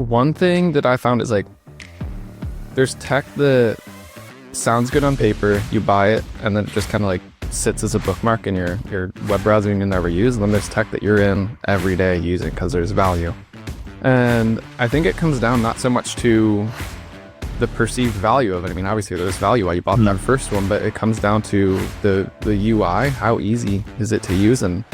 one thing that I found is like, there's tech that sounds good on paper, you buy it, and then it just kind of like sits as a bookmark in your web browser and you never use. And then there's tech that you're in every day using because there's value. And I think it comes down not so much to the perceived value of it. I mean, obviously there's value why you bought that first one, but it comes down to the UI. How easy is it to use, and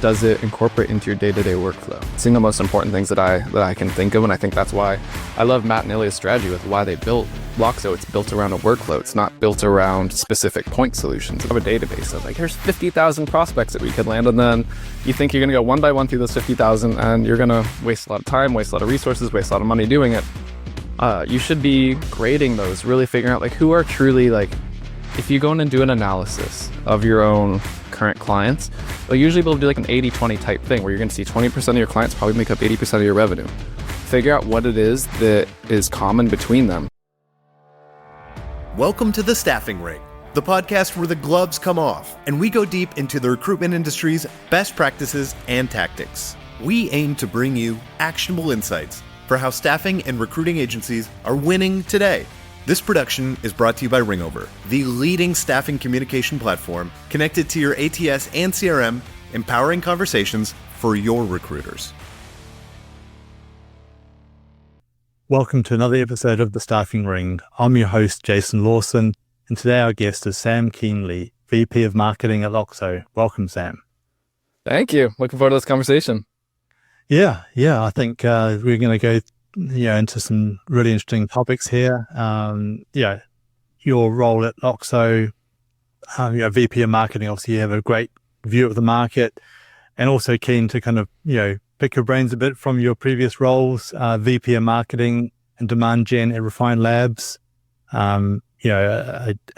does it incorporate into your day-to-day workflow? It's the most important things that I can think of, and I think that's why I love Matt and Ilya's strategy with why they built Loxo. It's built around a workflow. It's not built around specific point solutions. You have a database of like, here's 50,000 prospects that we could land, and then you think you're gonna go one by one through those 50,000, and you're gonna waste a lot of time, waste a lot of resources, waste a lot of money doing it. You should be grading those, really figuring out like who are truly like, if you go in and do an analysis of your own current clients, you'll usually be able to do like an 80-20 type thing where you're going to see 20% of your clients probably make up 80% of your revenue. Figure out what it is that is common between them. Welcome to The Staffing Ring, the podcast where the gloves come off and we go deep into the recruitment industry's best practices and tactics. We aim to bring you actionable insights for how staffing and recruiting agencies are winning today. This production is brought to you by Ringover, the leading staffing communication platform connected to your ATS and CRM, empowering conversations for your recruiters. Welcome to another episode of The Staffing Ring. I'm your host, Jason Lawson, and today our guest is Sam Kuehnle, VP of Marketing at Loxo. Welcome, Sam. Thank you. Looking forward to this conversation. Yeah. I think we're going to go into some really interesting topics here. Your role at Loxo, VP of Marketing, obviously you have a great view of the market, and also keen to kind of, pick your brains a bit from your previous roles, VP of Marketing and Demand Gen at Refine Labs, an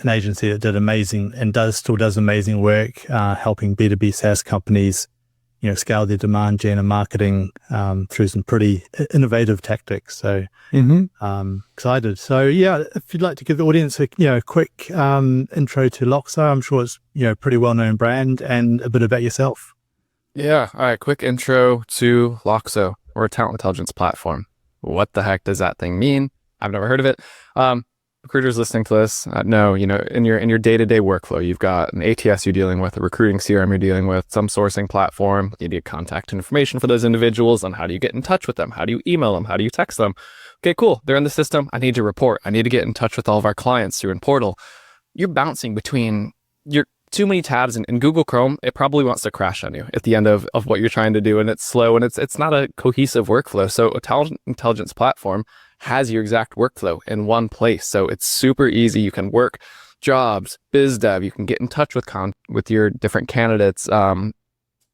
agency that did amazing and still does amazing work, helping B2B SaaS companies scale their demand gen and marketing through some pretty innovative tactics. So excited. So if you'd like to give the audience a quick intro to Loxo, I'm sure it's pretty well-known brand, and a bit about yourself. Yeah. All right. Quick intro to Loxo. We're a talent intelligence platform. What the heck does that thing mean? I've never heard of it. Recruiters listening to this know, in your day-to-day workflow, you've got an ATS you're dealing with, a recruiting CRM you're dealing with, some sourcing platform. You need contact information for those individuals, and how do you get in touch with them? How do you email them? How do you text them? Okay, cool. They're in the system. I need to report. I need to get in touch with all of our clients through a portal. You're bouncing between your too many tabs, and in Google Chrome, it probably wants to crash on you at the end of what you're trying to do, and it's slow, and it's not a cohesive workflow. So a talent intelligence platform has your exact workflow in one place. So it's super easy. You can work jobs, biz dev, you can get in touch with your different candidates,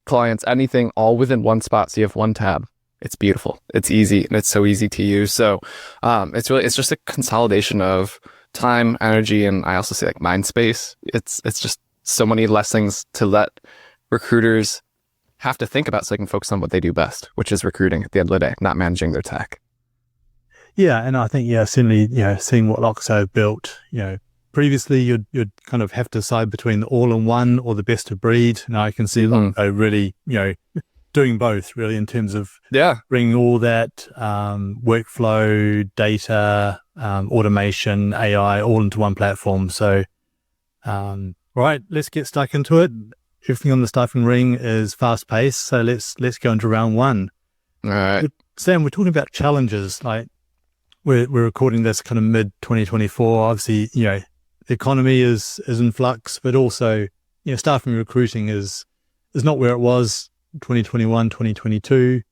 clients, anything, all within one spot. So you have one tab. It's beautiful. It's easy, and it's so easy to use. So it's just a consolidation of time, energy, and I also say like mind space. It's just so many less things to let recruiters have to think about so they can focus on what they do best, which is recruiting at the end of the day, not managing their tech. Yeah, and I think certainly seeing what Loxo built, previously you'd kind of have to decide between the all-in-one or the best of breed. Now I can see Loxo really doing both, really, in terms of bringing all that workflow, data, automation, AI all into one platform. So right, let's get stuck into it. Everything on the Staffing Ring is fast-paced, so let's go into round one. All right, Sam, we're talking about challenges. Like we're recording this kind of mid 2024. Obviously, the economy is in flux, but also staffing recruiting is not where it was 2021, 2022.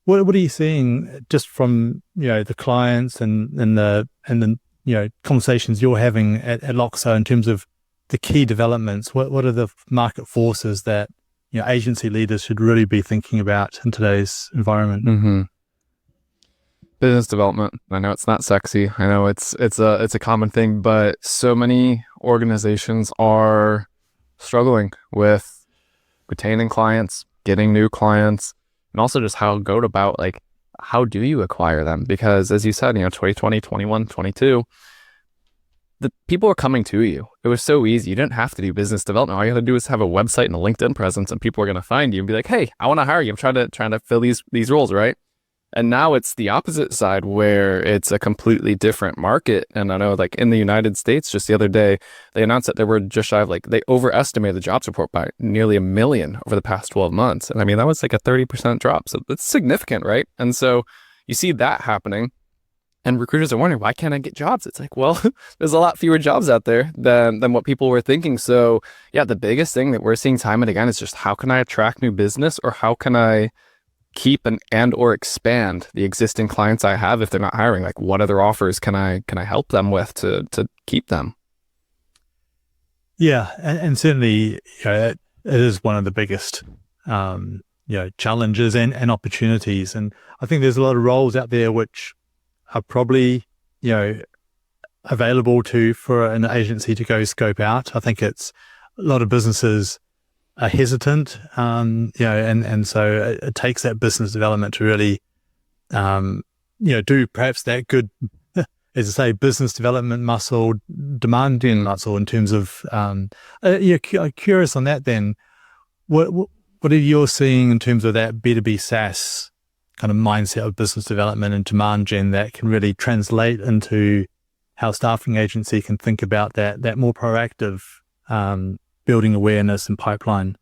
What are you seeing just from the clients and the conversations you're having at Loxo in terms of the key developments? What are the market forces that agency leaders should really be thinking about in today's environment? Business development. I know it's not sexy. I know it's a common thing, but so many organizations are struggling with retaining clients, getting new clients, and also just how do you acquire them? Because as you said, 2020, 21, 22, the people are coming to you. It was so easy. You didn't have to do business development. All you had to do is have a website and a LinkedIn presence, and people are going to find you and be like, "Hey, I want to hire you. I'm trying to fill these roles, right?" And now it's the opposite side where it's a completely different market. And I know like in the United States, just the other day, they announced that they were just shy of like, they overestimated the jobs report by nearly 1 million over the past 12 months. And I mean, that was like a 30% drop. So it's significant, right? And so you see that happening and recruiters are wondering, why can't I get jobs? It's like, well, there's a lot fewer jobs out there than what people were thinking. So yeah, the biggest thing that we're seeing time and again is just how can I attract new business, or how can I keep and or expand the existing clients I have if they're not hiring? Like, what other offers can I help them with to keep them? Yeah, and certainly, it is one of the biggest challenges and opportunities. And I think there's a lot of roles out there which are probably available for an agency to go scope out. I think it's a lot of businesses are hesitant, and so it takes that business development to really, do perhaps that good, as I say, business development muscle, demand gen muscle in terms of, curious on that then. What are you seeing in terms of that B2B SaaS kind of mindset of business development and demand gen that can really translate into how staffing agency can think about that more proactive, building awareness and pipeline?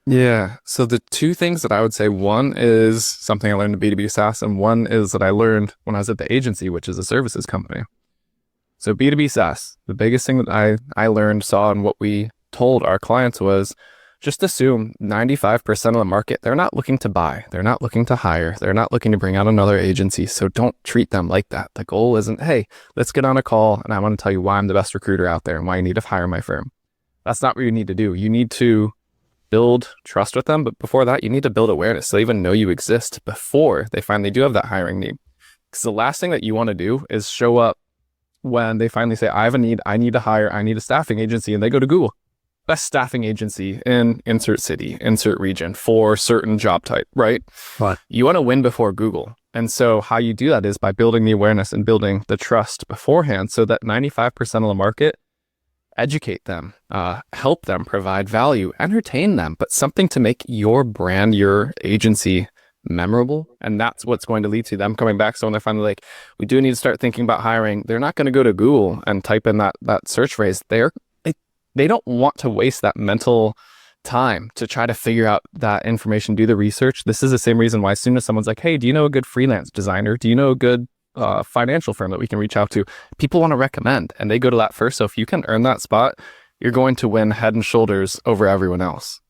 Yeah. So the two things that I would say, one is something I learned in B2B SaaS, and one is that I learned when I was at the agency, which is a services company. So B2B SaaS, the biggest thing that I learned, saw, and what we told our clients was just assume 95% of the market, they're not looking to buy, they're not looking to hire, they're not looking to bring out another agency. So don't treat them like that. The goal isn't, hey, let's get on a call and I want to tell you why I'm the best recruiter out there and why you need to hire my firm. That's not what you need to do. You need to build trust with them. But before that, you need to build awareness so they even know you exist before they finally do have that hiring need. Because the last thing that you want to do is show up when they finally say, I have a need, I need to hire, I need a staffing agency. And they go to Google, best staffing agency in insert city, insert region for certain job type, right? Right. You want to win before Google. And so how you do that is by building the awareness and building the trust beforehand so that 95% of the market, educate them, help them, provide value, entertain them, but something to make your brand, your agency memorable. And that's what's going to lead to them coming back. So when they're finally like, we do need to start thinking about hiring, they're not going to go to Google and type in that search phrase. They don't want to waste that mental time to try to figure out that information, do the research. This is the same reason why as soon as someone's like, hey, do you know a good freelance designer? Do you know a good financial firm that we can reach out to? People want to recommend, and they go to that first. So if you can earn that spot, you're going to win head and shoulders over everyone else.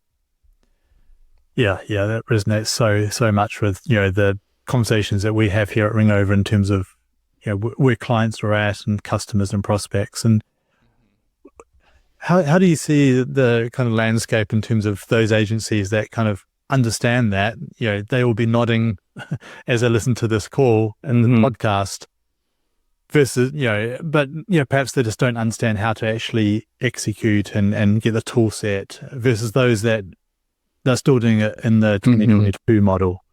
Yeah, that resonates so much with the conversations that we have here at Ringover in terms of where clients are at and customers and prospects. And how do you see the kind of landscape in terms of those agencies that kind of understand that? They will be nodding as I listen to this call and the podcast versus, but perhaps they just don't understand how to actually execute and get the tool set versus those that they're still doing it in the 2022 model.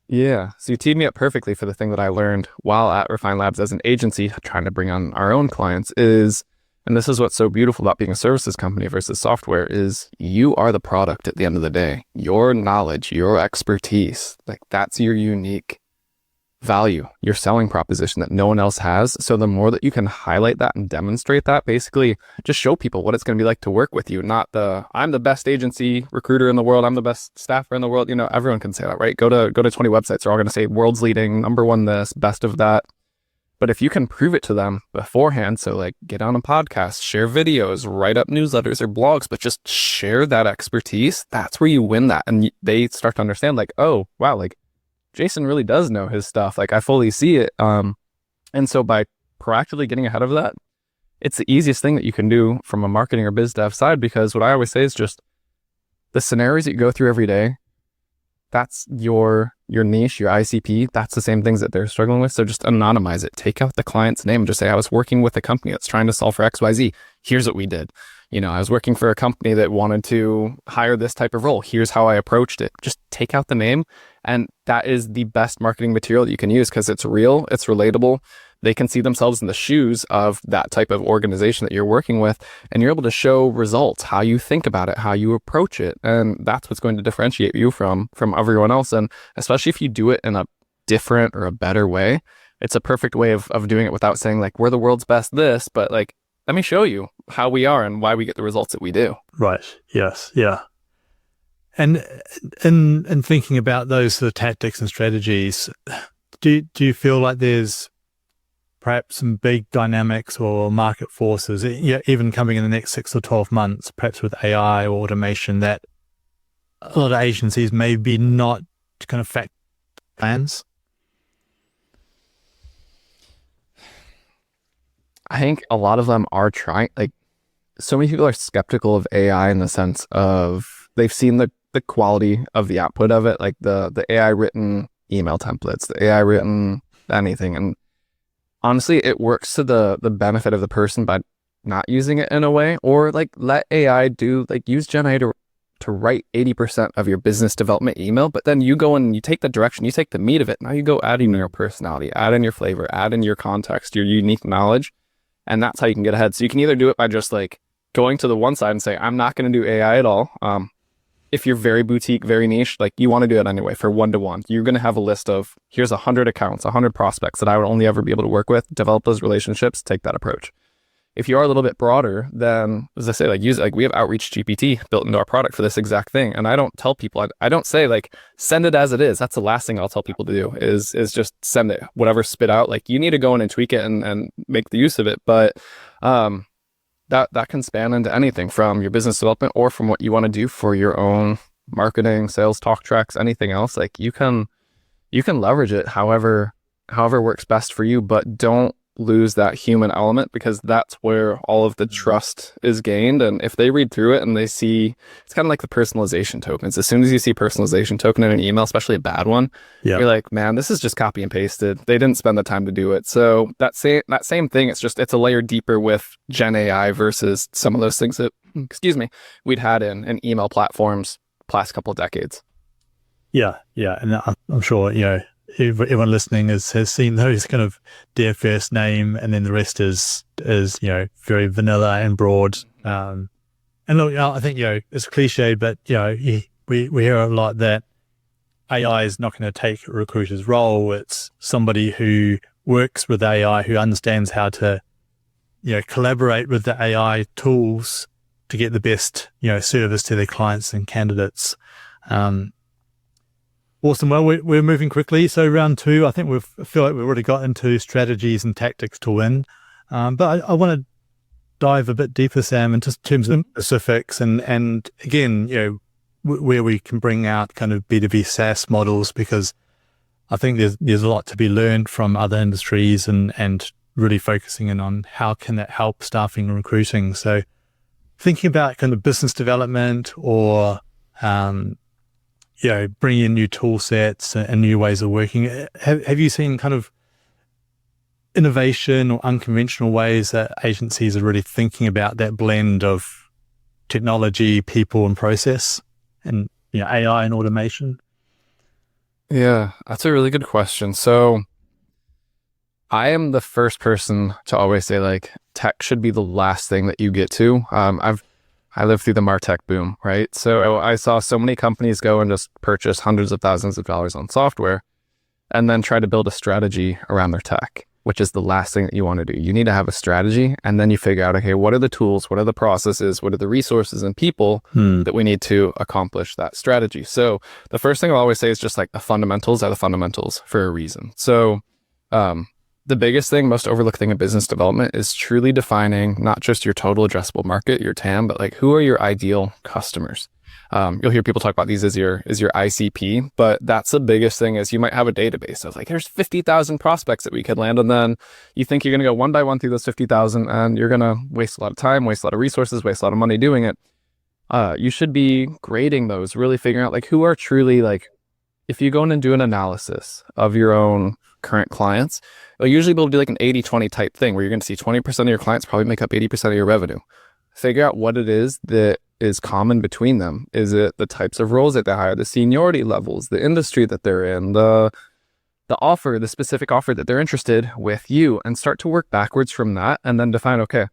Yeah. So you teed me up perfectly for the thing that I learned while at Refine Labs as an agency, trying to bring on our own clients is, and this is what's so beautiful about being a services company versus software, is you are the product at the end of the day. Your knowledge, your expertise, like that's your unique value, your selling proposition that no one else has. So the more that you can highlight that and demonstrate that, basically just show people what it's going to be like to work with you, not I'm the best agency recruiter in the world, I'm the best staffer in the world. Everyone can say that, right? Go to 20 websites, they're all going to say world's leading, number one this, best of that. But if you can prove it to them beforehand, so like get on a podcast, share videos, write up newsletters or blogs, but just share that expertise, that's where you win that. And they start to understand like, oh, wow, like Jason really does know his stuff. Like I fully see it. And so by proactively getting ahead of that, it's the easiest thing that you can do from a marketing or biz dev side, because what I always say is just the scenarios that you go through every day, that's your niche, your ICP, that's the same things that they're struggling with. So just anonymize it. Take out the client's name and just say, I was working with a company that's trying to solve for XYZ. here's what we did. I was working for a company that wanted to hire this type of role. Here's how I approached it. Just take out the name. And that is the best marketing material that you can use because it's real, it's relatable. They can see themselves in the shoes of that type of organization that you're working with, and you're able to show results, how you think about it, how you approach it. And that's what's going to differentiate you from everyone else. And especially if you do it in a different or a better way, it's a perfect way of doing it without saying like, we're the world's best this, but like, let me show you how we are and why we get the results that we do. Right. Yes. Yeah. And in thinking about those sort of tactics and strategies, do you feel like there's perhaps some big dynamics or market forces, even coming in the next 6 or 12 months, perhaps with AI or automation, that a lot of agencies may be not kind of fact plans? I think a lot of them are trying, like, so many people are skeptical of AI in the sense of they've seen the quality of the output of it, like the AI written email templates, the AI written anything. And honestly, it works to the benefit of the person by not using it in a way, or like let AI do, like use Gen AI to write 80% of your business development email, but then you go and you take the direction, you take the meat of it. Now you go add in your personality, add in your flavor, add in your context, your unique knowledge. And that's how you can get ahead. So you can either do it by just like going to the one side and say, I'm not going to do AI at all. If you're very boutique, very niche, like you want to do it anyway for one-to-one, you're going to have a list of here's 100 accounts, 100 prospects that I would only ever be able to work with, develop those relationships, take that approach. If you are a little bit broader, then as I say, like use it. Like we have Outreach GPT built into our product for this exact thing. And I don't tell people, I don't say like, send it as it is. That's the last thing I'll tell people to do is just send it, whatever spit out. Like you need to go in and tweak it and make the use of it. But that can span into anything from your business development or from what you want to do for your own marketing, sales, talk tracks, anything else. Like you can leverage it however works best for you, but don't lose that human element, because that's where all of the trust is gained. And if they read through it and they see, it's kind of like the personalization tokens. As soon as you see personalization token in an email, especially a bad one, you're like, man, this is just copy and pasted. They didn't spend the time to do it. So that same thing, it's a layer deeper with Gen AI versus some of those things that, we'd had in email platforms past couple of decades. Yeah. And I'm sure, everyone listening has seen those kind of their first name and then the rest is very vanilla and broad. And look, I think, it's cliched, but, we hear a lot that AI is not going to take a recruiter's role. It's somebody who works with AI, who understands how to, collaborate with the AI tools to get the best, service to their clients and candidates. Awesome. Well, we're moving quickly. So round 2, I think I feel like we've already got into strategies and tactics to win. But I want to dive a bit deeper, Sam, in just terms of specifics and again, where we can bring out kind of B2B SaaS models, because I think there's a lot to be learned from other industries and really focusing in on how can that help staffing and recruiting. So thinking about kind of business development or, bringing in new tool sets and new ways of working. Have you seen kind of innovation or unconventional ways that agencies are really thinking about that blend of technology, people, and process, and AI and automation? Yeah, that's a really good question. So I am the first person to always say like tech should be the last thing that you get to. I lived through the MarTech boom, right? So I saw so many companies go and just purchase hundreds of thousands of dollars on software and then try to build a strategy around their tech, which is the last thing that you want to do. You need to have a strategy, and then you figure out, okay, what are the tools, what are the processes, what are the resources and people that we need to accomplish that strategy? So the first thing I'll always say is just like the fundamentals are the fundamentals for a reason. So the biggest thing, most overlooked thing in business development is truly defining not just your total addressable market, your TAM, but like who are your ideal customers? You'll hear people talk about these as your ICP, but that's the biggest thing. Is you might have a database of like, there's 50,000 prospects that we could land, and then you think you're going to go one by one through those 50,000, and you're going to waste a lot of time, waste a lot of resources, waste a lot of money doing it. You should be grading those, really figuring out like who are truly like if you go in and do an analysis of your own current clients, you'll usually be able to do like an 80-20 type thing where you're going to see 20% of your clients probably make up 80% of your revenue. Figure out what it is that is common between them. Is it the types of roles that they hire, the seniority levels, the industry that they're in, the offer, the specific offer that they're interested with you, and start to work backwards from that and then define, okay,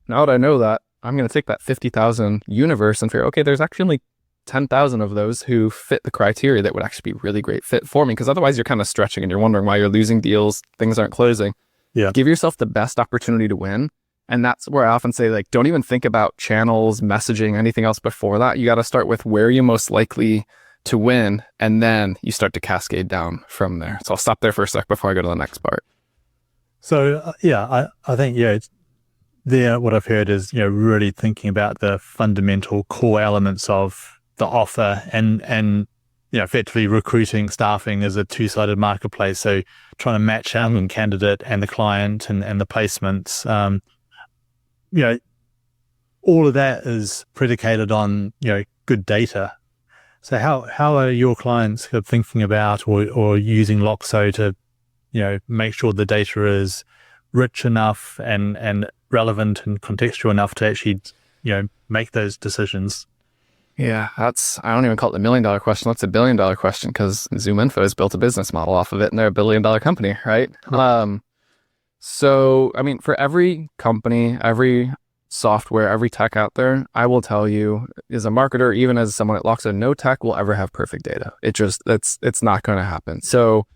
now that I know that, I'm going to take that 50,000 universe and figure, okay, there's actually only 10,000 of those who fit the criteria that would actually be really great fit for me. Because otherwise you're kind of stretching and you're wondering why you're losing deals, things aren't closing. Yeah. Give yourself the best opportunity to win. And that's where I often say, like, don't even think about channels, messaging, anything else before that. You got to start with where you're most likely to win, and then you start to cascade down from there. So I'll stop there for a sec before I go to the next part. So I think it's what I've heard is really thinking about the fundamental core elements of the offer, and effectively recruiting, staffing is a two-sided marketplace. So trying to match out the candidate and the client and the placements. All of that is predicated on good data. So how are your clients thinking about or using Loxo to make sure the data is rich enough and relevant and contextual enough to actually make those decisions? Yeah, I don't even call it the $1 million question. That's a $1 billion question, because ZoomInfo has built a business model off of it, and they're $1 billion company, right? So, I mean, for every company, every software, every tech out there, I will tell you, as a marketer, even as someone at Loxo, no tech will ever have perfect data. It's not going to happen. So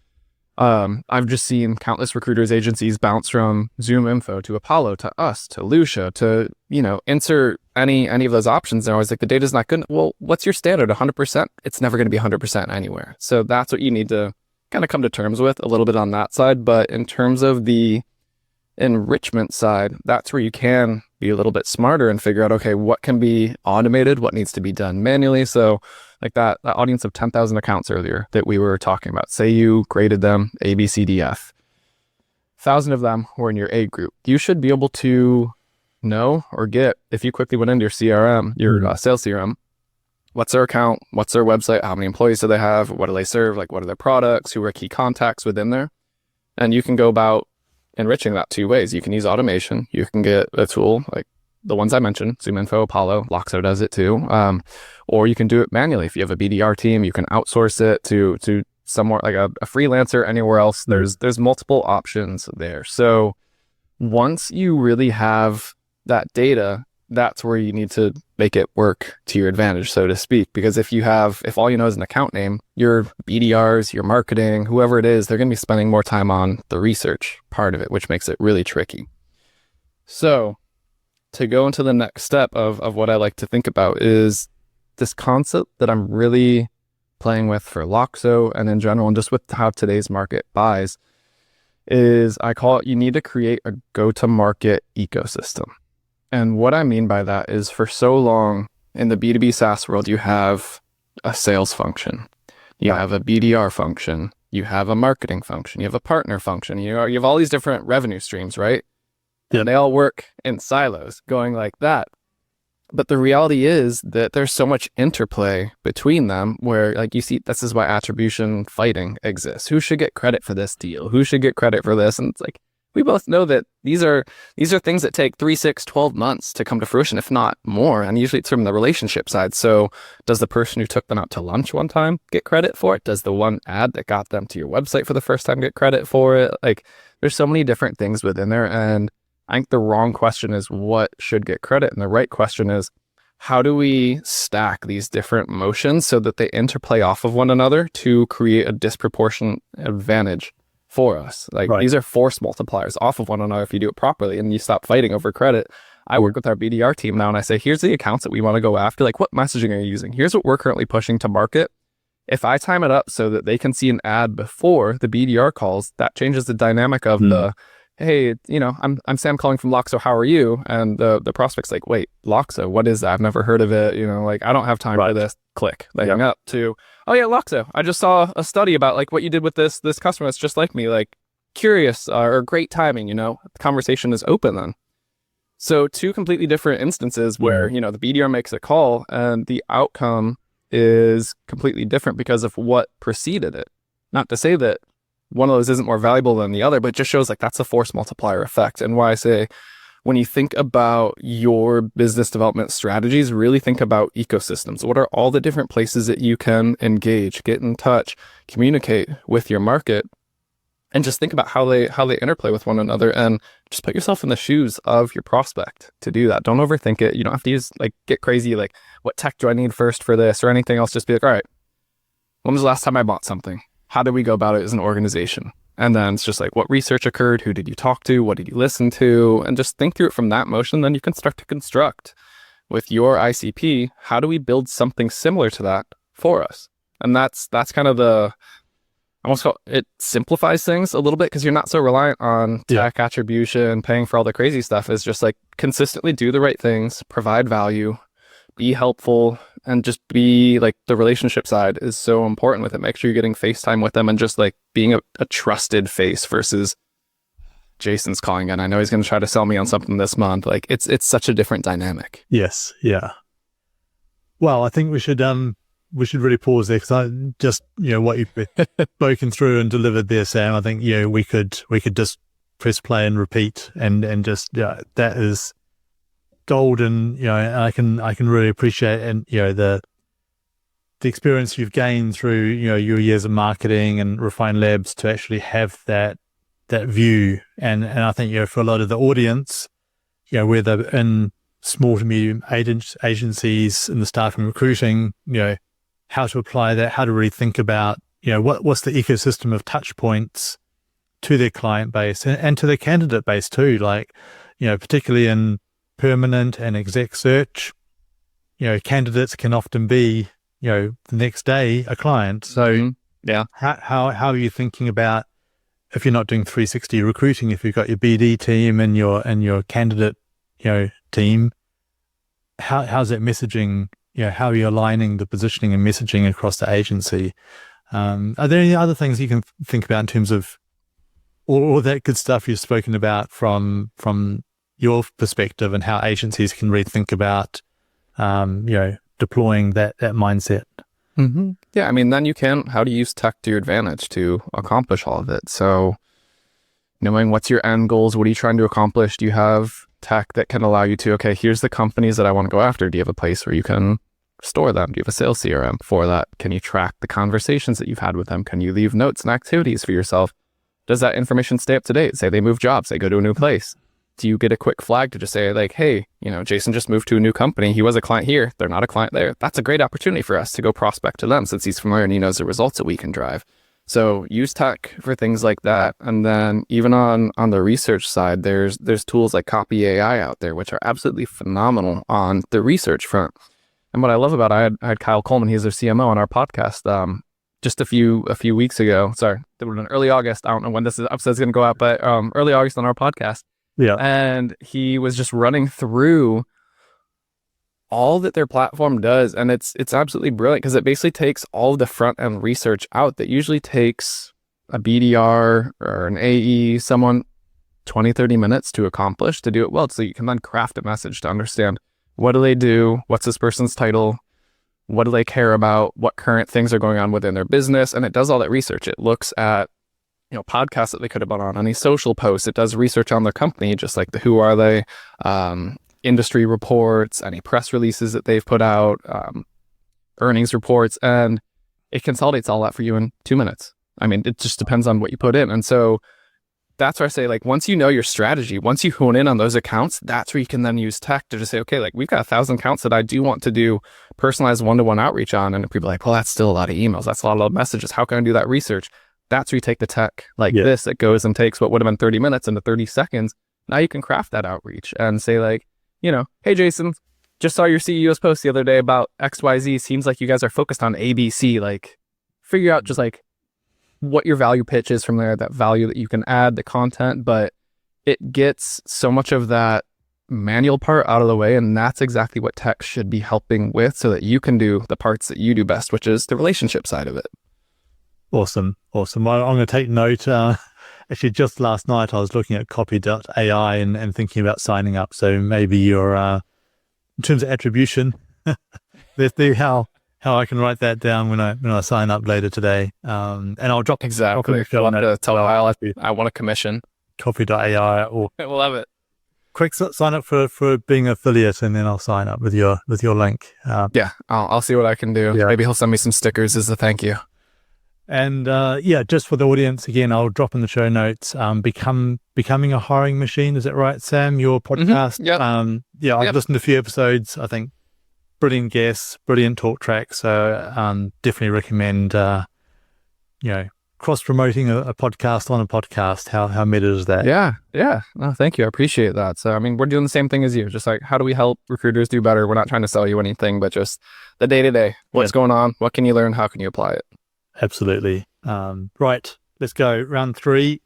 I've just seen countless recruiters, agencies bounce from ZoomInfo to Apollo to us to Lucia to, insert any of those options. And I was like, the data's not good. Well, what's your standard? 100%? It's never going to be 100% anywhere. So that's what you need to kind of come to terms with a little bit on that side. But in terms of the enrichment side, that's where you can be a little bit smarter and figure out, okay, what can be automated, what needs to be done manually. So like that audience of 10,000 accounts earlier that we were talking about, say you graded them A, B, C, D, F. 1,000 of them were in your A group. You should be able to know or get, if you quickly went into your CRM, your sales CRM, what's their account, what's their website, how many employees do they have, what do they serve, like what are their products, who are key contacts within there. And you can go about enriching that two ways. You can use automation. You can get a tool like the ones I mentioned, ZoomInfo, Apollo, Loxo does it too. Or you can do it manually. If you have a BDR team, you can outsource it to somewhere like a freelancer, anywhere else. There's multiple options there. So once you really have that data, that's where you need to make it work to your advantage, so to speak. Because if all you know is an account name, your BDRs, your marketing, whoever it is, they're going to be spending more time on the research part of it, which makes it really tricky. So to go into the next step of what I like to think about is this concept that I'm really playing with for Loxo and in general, and just with how today's market buys, is I call it, you need to create a go-to-market ecosystem. And what I mean by that is, for so long in the B2B SaaS world, you have a sales function, you have a BDR function, you have a marketing function, you have a partner function, you have all these different revenue streams, right? Yeah. And they all work in silos going like that. But the reality is that there's so much interplay between them where, like, you see, this is why attribution fighting exists. Who should get credit for this deal? Who should get credit for this? And it's like, we both know that these are things that take 3, 6, 12 months to come to fruition, if not more. And usually it's from the relationship side. So does the person who took them out to lunch one time get credit for it? Does the one ad that got them to your website for the first time get credit for it? Like, there's so many different things within there. And I think the wrong question is what should get credit. And the right question is, how do we stack these different motions so that they interplay off of one another to create a disproportionate advantage for us? Like, These are force multipliers off of one another if you do it properly and you stop fighting over credit. I work with our BDR team now and I say, here's the accounts that we want to go after. Like, what messaging are you using? Here's what we're currently pushing to market. If I time it up so that they can see an ad before the BDR calls, that changes the dynamic of the, hey, I'm Sam calling from Loxo, how are you? And the prospect's like, wait, Loxo, what is that? I've never heard of it. I don't have time for this. Click. They hang up to, oh yeah, Loxo, I just saw a study about like what you did with this customer that's just like me, like curious or great timing, the conversation is open then. So two completely different instances where, the BDR makes a call and the outcome is completely different because of what preceded it. Not to say that one of those isn't more valuable than the other, but it just shows like that's a force multiplier effect. And why I say when you think about your business development strategies, really think about ecosystems. What are all the different places that you can engage, get in touch, communicate with your market, and just think about how they interplay with one another, and just put yourself in the shoes of your prospect to do that. Don't overthink it. You don't have to get crazy, like what tech do I need first for this or anything else. Just be like, all right, when was the last time I bought something? How did we go about it as an organization? And then it's just like, what research occurred? Who did you talk to? What did you listen to? And just think through it from that motion. Then you can start to construct with your ICP, how do we build something similar to that for us? And that's kind of it simplifies things a little bit because you're not so reliant on tech attribution, paying for all the crazy stuff. It's just like consistently do the right things, provide value, be helpful, and just be like the relationship side is so important with it. Make sure you're getting FaceTime with them and just like being a trusted face versus Jason's calling in. I know he's going to try to sell me on something this month. Like it's such a different dynamic. Yes. Yeah. Well, I think we should really pause there because I just, what you've spoken through and delivered there, Sam, I think, we could just press play and repeat and just, that is golden, and I can really appreciate and, the experience you've gained through, your years of marketing and Refine Labs to actually have that view. And I think, for a lot of the audience, whether in small to medium agencies in the staffing recruiting, how to apply that, how to really think about, what's the ecosystem of touch points to their client base and to their candidate base too. Like, particularly in permanent and exec search, candidates can often be, the next day a client. So how are you thinking about, if you're not doing 360 recruiting, if you've got your BD team and your candidate, team, how's that messaging, how are you aligning the positioning and messaging across the agency? Are there any other things you can think about in terms of all that good stuff you've spoken about from your perspective and how agencies can really think about, deploying that mindset? Mm-hmm. Yeah, I mean, then how do you use tech to your advantage to accomplish all of it? So knowing what's your end goals, what are you trying to accomplish? Do you have tech that can allow you to, okay, here's the companies that I want to go after. Do you have a place where you can store them? Do you have a sales CRM for that? Can you track the conversations that you've had with them? Can you leave notes and activities for yourself? Does that information stay up to date? Say they move jobs, they go to a new place. Do you get a quick flag to just say like, hey, Jason just moved to a new company. He was a client here. They're not a client there. That's a great opportunity for us to go prospect to them since he's familiar and he knows the results that we can drive. So use tech for things like that. And then even on the research side, there's tools like Copy AI out there, which are absolutely phenomenal on the research front. And what I love about it, I had Kyle Coleman, he's their CMO on our podcast just a few weeks ago. Sorry, it was in early August. I don't know when this episode's going to go out, but early August on our podcast. Yeah. And he was just running through all that their platform does. And it's absolutely brilliant because it basically takes all of the front end research out that usually takes a BDR or an AE, someone 20, 30 minutes to accomplish, to do it well. So you can then craft a message to understand, what do they do? What's this person's title? What do they care about? What current things are going on within their business? And it does all that research. It looks at podcasts that they could have been on, any social posts. It does research on their company, just like the who are they, industry reports, any press releases that they've put out, earnings reports, and it consolidates all that for you in 2 minutes. I mean, it just depends on what you put in. And so that's where I say, like, once you know your strategy, once you hone in on those accounts, that's where you can then use tech to just say, okay, like we've got 1,000 accounts that I do want to do personalized one-to-one outreach on. And people are like, well, that's still a lot of emails. That's a lot of messages. How can I do that research? That's where you take the tech like this that goes and takes what would have been 30 minutes into 30 seconds. Now you can craft that outreach and say like, hey, Jason, just saw your CEO's post the other day about XYZ. Seems like you guys are focused on ABC. Like figure out just like what your value pitch is from there, that value that you can add, the content, but it gets so much of that manual part out of the way. And that's exactly what tech should be helping with so that you can do the parts that you do best, which is the relationship side of it. Awesome. Well, I'm going to take note. Actually, just last night, I was looking at copy.ai and thinking about signing up. So maybe you're, in terms of attribution, let's see how how I can write that down when I sign up later today. And I'll drop Exactly. drop in the show notes. I want a commission. Coffee.ai or I love it. quick sign up for being an affiliate, and then I'll sign up with your link. Yeah, I'll see what I can do. Yeah. Maybe he'll send me some stickers as a thank you. And just for the audience, again, I'll drop in the show notes. Becoming a hiring machine. Is that right, Sam? Your podcast. Yep. I've listened to a few episodes. I think brilliant guests, brilliant talk track. So definitely recommend. Cross promoting a podcast on a podcast. How meta is that? Yeah. No, thank you. I appreciate that. So, I mean, we're doing the same thing as you. Just like, how do we help recruiters do better? We're not trying to sell you anything, but just the day to day. What's going on? What can you learn? How can you apply it? Absolutely. Right. Let's go. Round 3.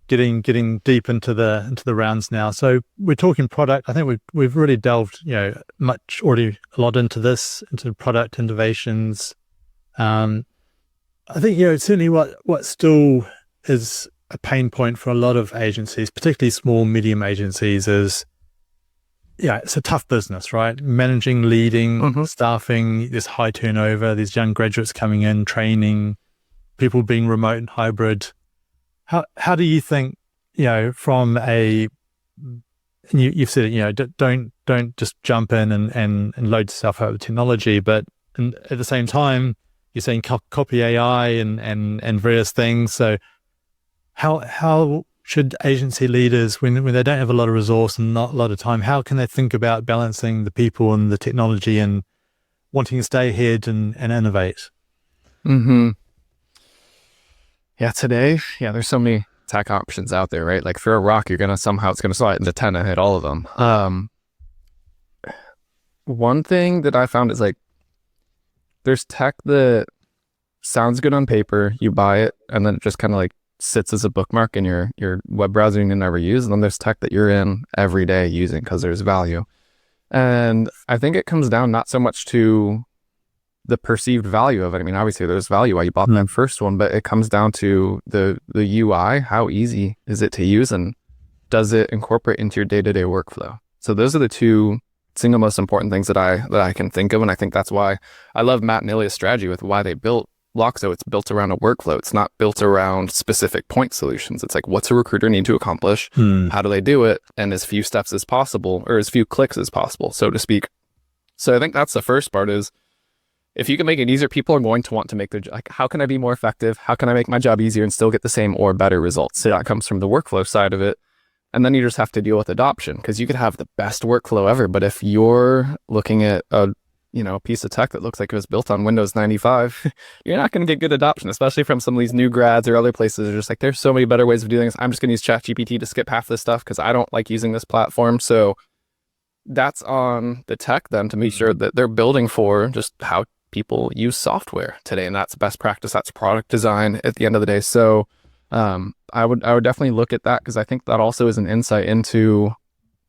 Getting deep into the rounds now. So we're talking product. I think we've really delved, a lot into this, into product innovations. I think, certainly what still is a pain point for a lot of agencies, particularly small, medium agencies, is, it's a tough business, right? Managing, leading, staffing, there's high turnover, there's young graduates coming in, training, people being remote and hybrid. How do you think, from you've said it, don't just jump in and load yourself out with technology, but at the same time, you're saying copy AI and various things. So how should agency leaders, when they don't have a lot of resource and not a lot of time, how can they think about balancing the people and the technology and wanting to stay ahead and innovate? Yeah, today, there's so many tech options out there, right? Like for a rock, it's going to slide into 10 and hit all of them. One thing that I found is like, there's tech that sounds good on paper, you buy it, and then it just kind of like sits as a bookmark in your web browser and you never use. And then there's tech that you're in every day using because there's value. And I think it comes down not so much to the perceived value of it. I mean, obviously there's value why you bought that first one, but it comes down to the UI. How easy is it to use, and does it incorporate into your day-to-day workflow? So those are the two single most important things that I can think of. And I think that's why I love Matt and Ilya's strategy with why they built Loxo. It's built around a workflow. It's not built around specific point solutions. It's like, what's a recruiter need to accomplish? How do they do it? And as few steps as possible, or as few clicks as possible, so to speak. So I think that's the first part is, if you can make it easier, people are going to want to make their, like, how can I be more effective? How can I make my job easier and still get the same or better results? So that comes from the workflow side of it. And then you just have to deal with adoption, because you could have the best workflow ever, but if you're looking at a piece of tech that looks like it was built on Windows 95, you're not going to get good adoption, especially from some of these new grads or other places. They're just like, there's so many better ways of doing this. I'm just going to use ChatGPT to skip half this stuff because I don't like using this platform. So that's on the tech then to make sure that they're building for just how people use software today. And that's best practice. That's product design at the end of the day. So I would definitely look at that, because I think that also is an insight into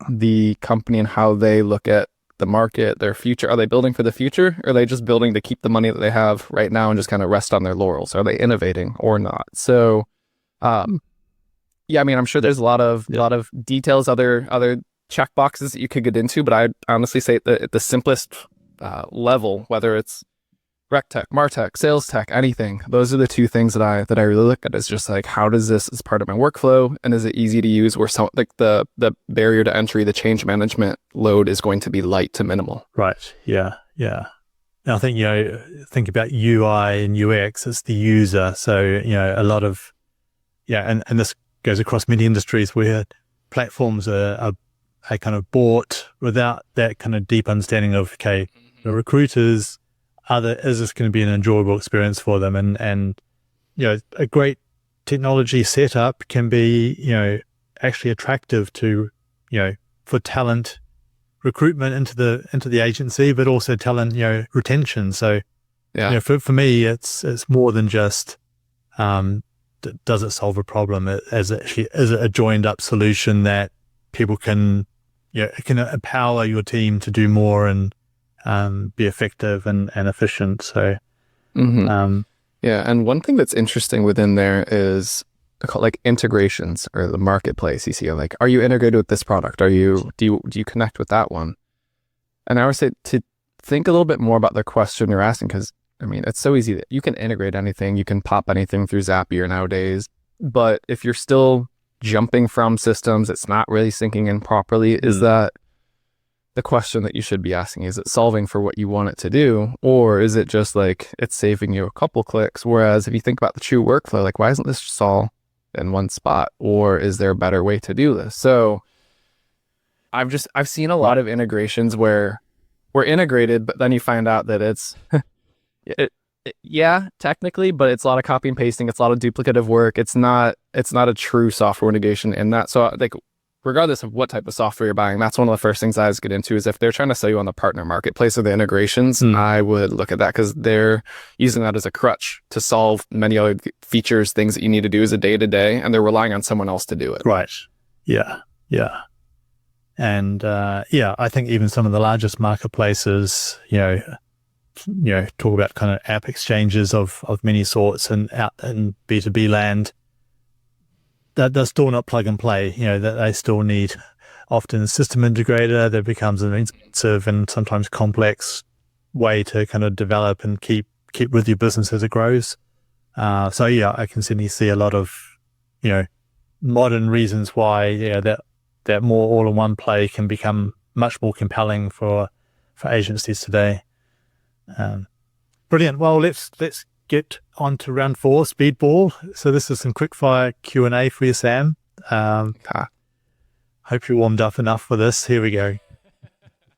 the company and how they look at the market, their future. Are they building for the future, or are they just building to keep the money that they have right now and just kind of rest on their laurels? Are they innovating or not? So, I mean, I'm sure there's a lot of details, other check boxes that you could get into, but I'd honestly say that at the simplest level, whether it's rec tech, martech, sales tech, anything, those are the two things that I really look at. Is just like, how does this as part of my workflow, and is it easy to use, where some like the barrier to entry, the change management load is going to be light to minimal. Right. Yeah. And I think, think about UI and UX, it's the user. So, a lot of, and this goes across many industries where platforms are kind of bought without that kind of deep understanding of, the recruiters, is this going to be an enjoyable experience for them? And a great technology setup can be, actually attractive to, for talent recruitment into the agency, but also talent, retention. So, for me, it's more than just, does it solve a problem? Is it a joined up solution that people can, it can empower your team to do more and be effective and efficient. So, and one thing that's interesting within there is like integrations, or the marketplace. You see, like, are you integrated with this product? Do you connect with that one? And I would say to think a little bit more about the question you're asking, because I mean, it's so easy that you can integrate anything, you can pop anything through Zapier nowadays. But if you're still jumping from systems, it's not really syncing in properly. Is that the question that you should be asking? Is it solving for what you want it to do? Or is it just like it's saving you a couple clicks? Whereas if you think about the true workflow, like why isn't this just all in one spot? Or is there a better way to do this? So I've seen a lot of integrations where we're integrated, but then you find out that it's yeah, technically, but it's a lot of copy and pasting. It's a lot of duplicative work. It's not a true software integration in that. So like, regardless of what type of software you're buying, that's one of the first things I always get into is if they're trying to sell you on the partner marketplace or the integrations, I would look at that because they're using that as a crutch to solve many other features, things that you need to do as a day-to-day, and they're relying on someone else to do it. Right. Yeah. Yeah. And I think even some of the largest marketplaces, talk about kind of app exchanges of many sorts and out in B2B land, that they're still not plug and play. That they still need often a system integrator that becomes an expensive and sometimes complex way to kind of develop and keep with your business as it grows. I can certainly see a lot of, modern reasons why, that more all-in-one play can become much more compelling for agencies today. Brilliant. Well, let's get on to round 4, speedball. So this is some quickfire Q&A for you, Sam. Hope you're warmed up enough for this. Here we go.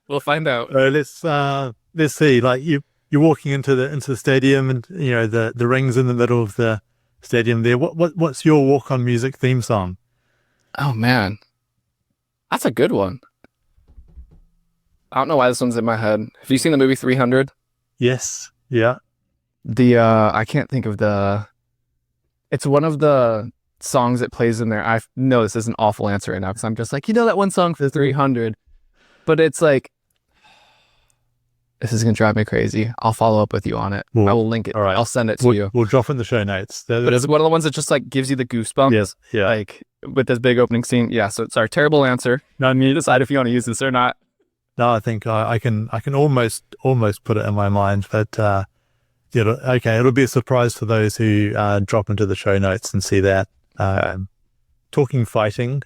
We'll find out. Let's see. Like you're walking into the stadium, and the ring's in the middle of the stadium there. What's your walk-on music theme song? Oh man, that's a good one. I don't know why this one's in my head. Have you seen the movie 300? Yes. Yeah. I can't think of it's one of the songs that plays in there. I know this is an awful answer right now because I'm just like, that one song for 300, but it's like, this is going to drive me crazy. I'll follow up with you on it. I will link it. All right. I'll send it to you. We'll drop it in the show notes. But it's one of the ones that just like gives you the goosebumps. Yes. Yeah. Like with this big opening scene. Yeah. So it's our terrible answer. Now you decide if you want to use this or not. No, I think I can almost put it in my mind, but okay, it'll be a surprise to those who drop into the show notes and see that. Talking fighting,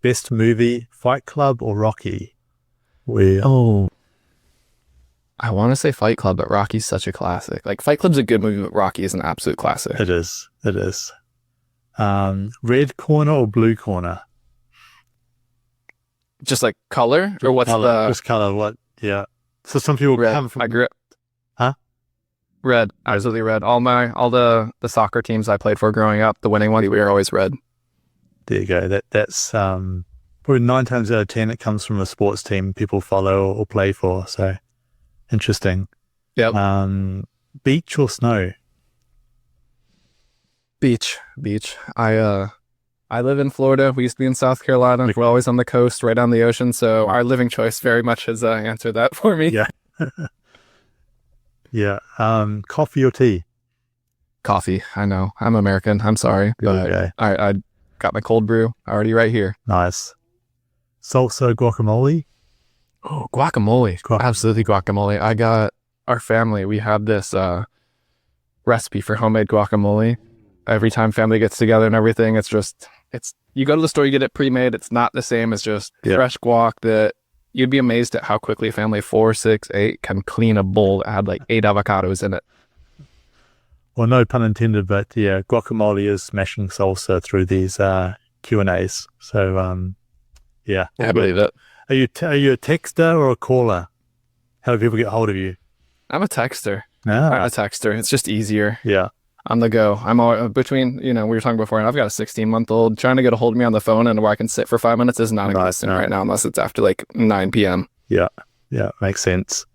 best movie, Fight Club or Rocky? I want to say Fight Club, but Rocky's such a classic. Like Fight Club's a good movie, but Rocky is an absolute classic. It is. Red corner or blue corner? Just like color, or what's color, just color? What? Yeah. So some people red. come from. I grew up. Huh? Red. Absolutely red. All the soccer teams I played for growing up, the winning one, we were always red. There you go. That's probably 9 times out of 10 it comes from a sports team people follow or play for. So interesting. Yep. Beach or snow? Beach. I live in Florida. We used to be in South Carolina. We're always on the coast, right on the ocean. So our living choice very much has answered that for me. Yeah. Yeah. Coffee or tea? Coffee. I know. I'm American. I'm sorry. Okay. I got my cold brew already right here. Nice. Salsa, guacamole? Oh, guacamole. Absolutely guacamole. I got our family. We have this recipe for homemade guacamole. Every time family gets together and everything, it's you go to the store, you get it pre-made. It's not the same as just fresh guac that you'd be amazed at how quickly a family of 4, 6, 8 can clean a bowl that had like 8 avocados in it. Well, no pun intended, but yeah, guacamole is smashing salsa through these Q&As. So, yeah. I believe it. Are you a texter or a caller? How do people get hold of you? I'm a texter. Ah. I'm a texter. It's just easier. Yeah. On the go. I'm all between, we were talking before, and I've got a 16-month-old. Trying to get a hold of me on the phone and where I can sit for 5 minutes is not existent right now, unless it's after like 9 p.m. Yeah. Yeah. Makes sense.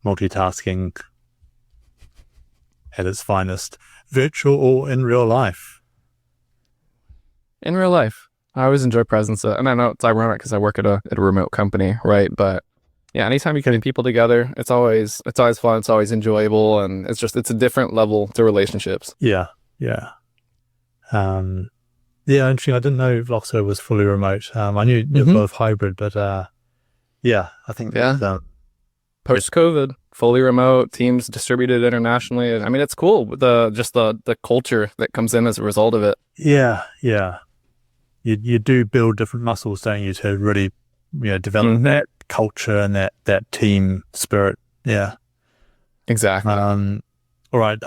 Multitasking at its finest. Virtual or in real life? In real life. I always enjoy presence. And I know it's ironic because I work at a remote company, right? But yeah, anytime you can get people together, it's always fun. It's always enjoyable, and it's a different level to relationships. Yeah, yeah, Interesting. I didn't know Loxo was fully remote. I knew you're both hybrid, but yeah, I think post-COVID, fully remote, teams distributed internationally. I mean, it's cool, the culture that comes in as a result of it. Yeah, yeah. You do build different muscles, don't you, to really, develop that culture and that team spirit. Yeah. Exactly. All right.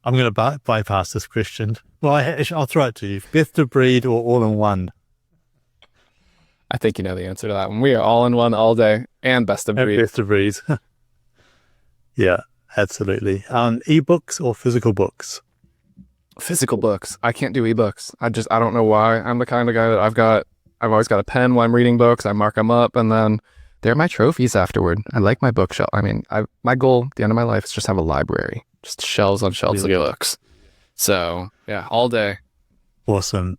I'm going to bypass this question. Well, I'll throw it to you. Best of breed or all in one? I think you know the answer to that one. We are all in one all day and best of breed. Best of breed. Yeah, absolutely. Ebooks or physical books? Physical books. I can't do ebooks. I don't know why. I'm the kind of guy that I've always got a pen when I'm reading books. I mark them up and then they're my trophies afterward. I like my bookshelf. I mean, my goal at the end of my life is just have a library, just shelves on shelves of books. So yeah, all day. Awesome.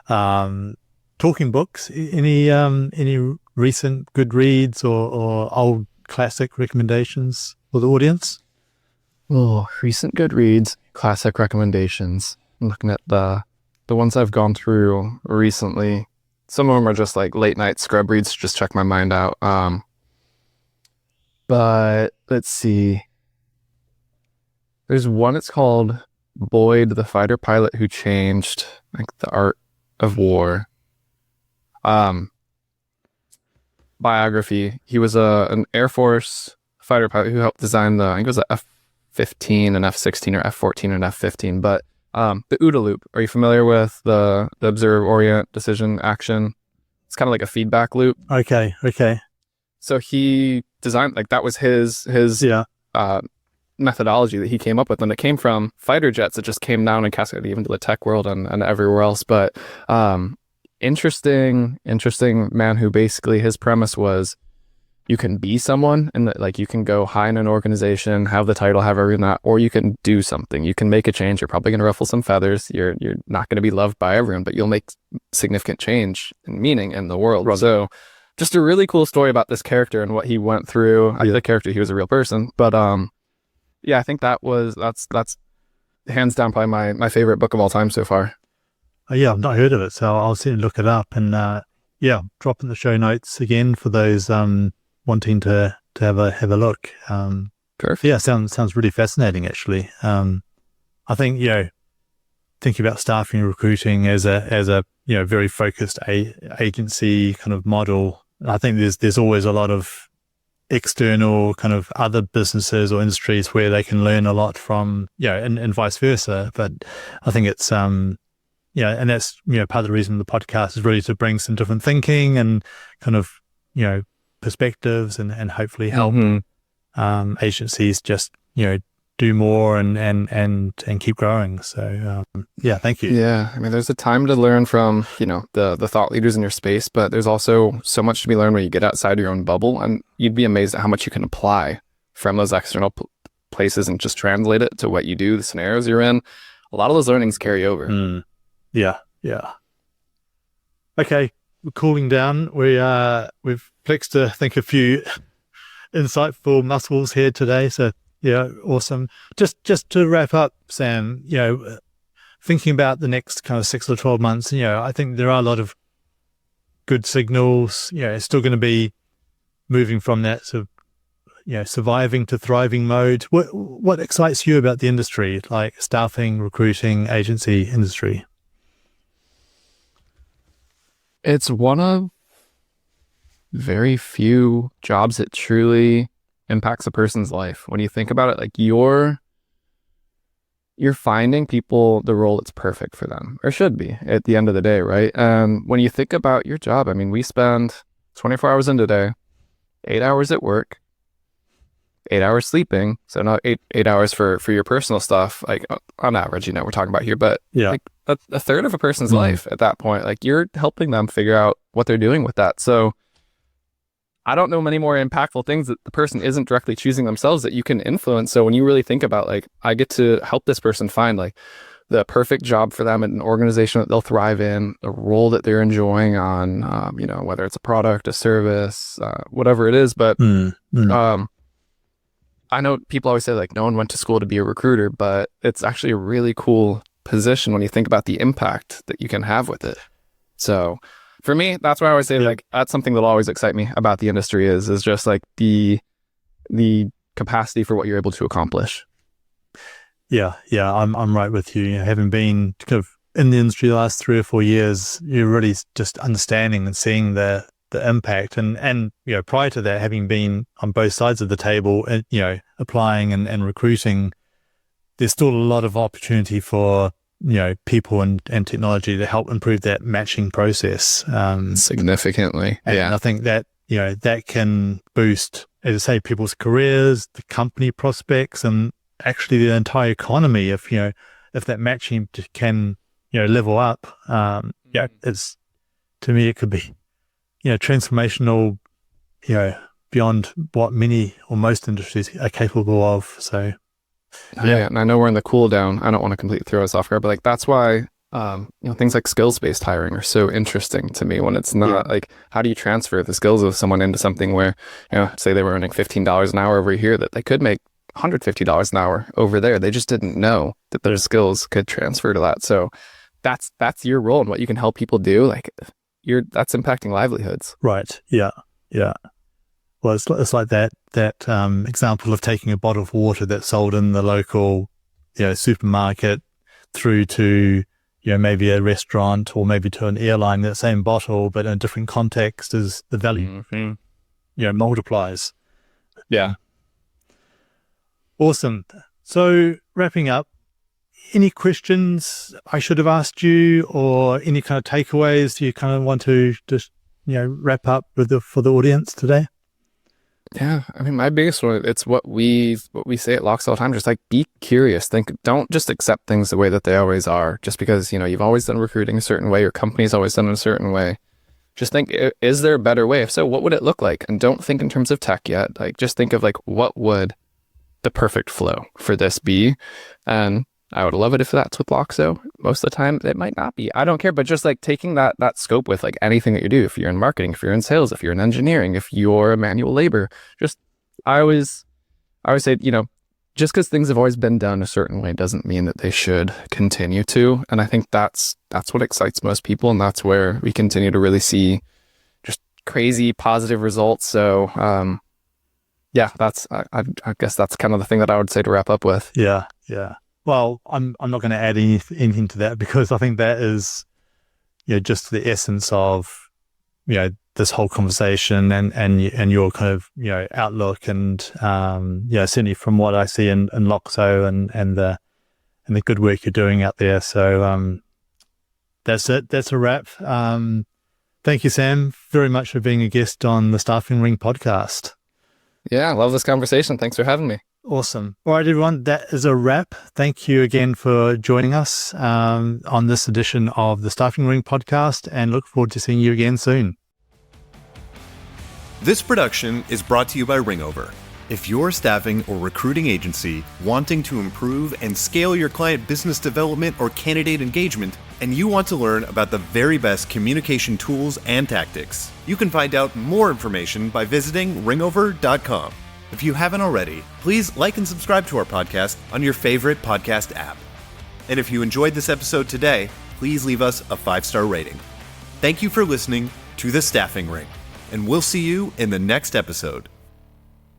Talking books, any recent good reads or old classic recommendations for the audience? Oh, recent good reads, classic recommendations. I'm looking at the ones I've gone through recently. Some of them are just like late night scrub reads to just check my mind out. But let's see. There's one, it's called Boyd, the Fighter Pilot Who Changed, like the Art of War. Biography. He was an Air Force fighter pilot who helped design I think it was the F-15 and F-16 or F-14 and F-15. But the OODA loop, are you familiar with the observe, orient, decision, action? It's kind of like a feedback loop. Okay. So he designed, like, that was his methodology that he came up with, and it came from fighter jets. It just came down and cascaded even to the tech world and everywhere else. But interesting man who basically his premise was you can be someone and like you can go high in an organization, have the title, have everything that, or you can do something. You can make a change. You're probably going to ruffle some feathers. You're not going to be loved by everyone, but you'll make significant change and meaning in the world. Right. So just a really cool story about this character and what he went through. Yeah. The character, he was a real person, but yeah, I think that's hands down probably my favorite book of all time so far. Yeah, I've not heard of it, so I'll certainly look it up and drop in the show notes again for those wanting to have a look. Perfect. Yeah, sounds really fascinating actually. I think thinking about staffing and recruiting as a very focused agency kind of model. I think there's always a lot of external kind of other businesses or industries where they can learn a lot from, and vice versa. But I think it's and that's part of the reason the podcast is really to bring some different thinking and kind of perspectives and hopefully help agencies just do more and keep growing. So thank you. Yeah, I mean, there's a time to learn from the thought leaders in your space, but there's also so much to be learned when you get outside your own bubble, and you'd be amazed at how much you can apply from those external places and just translate it to what you do, the scenarios you're in. A lot of those learnings carry over. Yeah. Okay, we're cooling down. We've flexed I think a few insightful muscles here today. So yeah, awesome. Just to wrap up, Sam, thinking about the next kind of 6 or 12 months, I think there are a lot of good signals. It's still going to be moving from that sort of surviving to thriving mode. What excites you about the industry, like staffing, recruiting, agency industry? It's one of very few jobs that truly impacts a person's life. When you think about it, like you're finding people the role that's perfect for them, or should be at the end of the day, right? When you think about your job, I mean, we spend 24 hours in a day, 8 hours at work, 8 hours sleeping. So not eight hours for your personal stuff, like on average, we're talking about here, but like a third of a person's life at that point, like you're helping them figure out what they're doing with that. So I don't know many more impactful things that the person isn't directly choosing themselves that you can influence. So when you really think about like, I get to help this person find like the perfect job for them in an organization that they'll thrive in, a role that they're enjoying on, whether it's a product, a service, whatever it is. But I know people always say like, no one went to school to be a recruiter, but it's actually a really cool position when you think about the impact that you can have with it. So for me, that's why I always say like that's something that'll always excite me about the industry is just like the capacity for what you're able to accomplish. Yeah, I'm right with you. Having been kind of in the industry the last 3 or 4 years, you're really just understanding and seeing the impact. And prior to that, having been on both sides of the table, applying and recruiting, there's still a lot of opportunity for people and technology to help improve that matching process significantly. And I think that that can boost, as I say, people's careers, the company prospects, and actually the entire economy. If that matching can level up, it's, to me, it could be transformational, beyond what many or most industries are capable of. So and I know we're in the cool down. I don't want to completely throw us off guard, but like that's why things like skills-based hiring are so interesting to me, when it's not like, how do you transfer the skills of someone into something where, say they were earning $15 an hour over here, that they could make $150 an hour over there. They just didn't know that their skills could transfer to that. So that's your role and what you can help people do. Like that's impacting livelihoods. Right. Yeah. Well, it's like that example of taking a bottle of water that's sold in the local supermarket through to maybe a restaurant or maybe to an airline. That same bottle, but in a different context, is the value multiplies. Yeah. Awesome. So wrapping up, any questions I should have asked you, or any kind of takeaways you kind of want to just wrap up for the audience today? Yeah, I mean, my biggest one, it's what we say at Loxo all the time, just like be curious. Don't just accept things the way that they always are, just because you've always done recruiting a certain way, your company's always done it a certain way. Just think, is there a better way? If so, what would it look like? And don't think in terms of tech yet. Like, just think of like, what would the perfect flow for this be? And I would love it if that's with Loxo. Most of the time it might not be. I don't care, but just like taking that scope with like anything that you do, if you're in marketing, if you're in sales, if you're in engineering, if you're a manual labor, I always say, just because things have always been done a certain way doesn't mean that they should continue to. And I think that's what excites most people, and that's where we continue to really see just crazy positive results. So I guess that's kind of the thing that I would say to wrap up with. Yeah. Well, I'm not going to add anything to that, because I think that is, just the essence of, this whole conversation and your kind of, outlook, and certainly from what I see in Loxo and the good work you're doing out there. So that's it. That's a wrap. Thank you, Sam, very much for being a guest on the Staffing Ring podcast. Yeah, I love this conversation. Thanks for having me. Awesome. All right, everyone, that is a wrap. Thank you again for joining us on this edition of the Staffing Ring podcast, and look forward to seeing you again soon. This production is brought to you by Ringover. If you're a staffing or recruiting agency wanting to improve and scale your client business development or candidate engagement, and you want to learn about the very best communication tools and tactics, you can find out more information by visiting ringover.com. If you haven't already, please like and subscribe to our podcast on your favorite podcast app. And if you enjoyed this episode today, please leave us a 5-star rating. Thank you for listening to The Staffing Ring, and we'll see you in the next episode.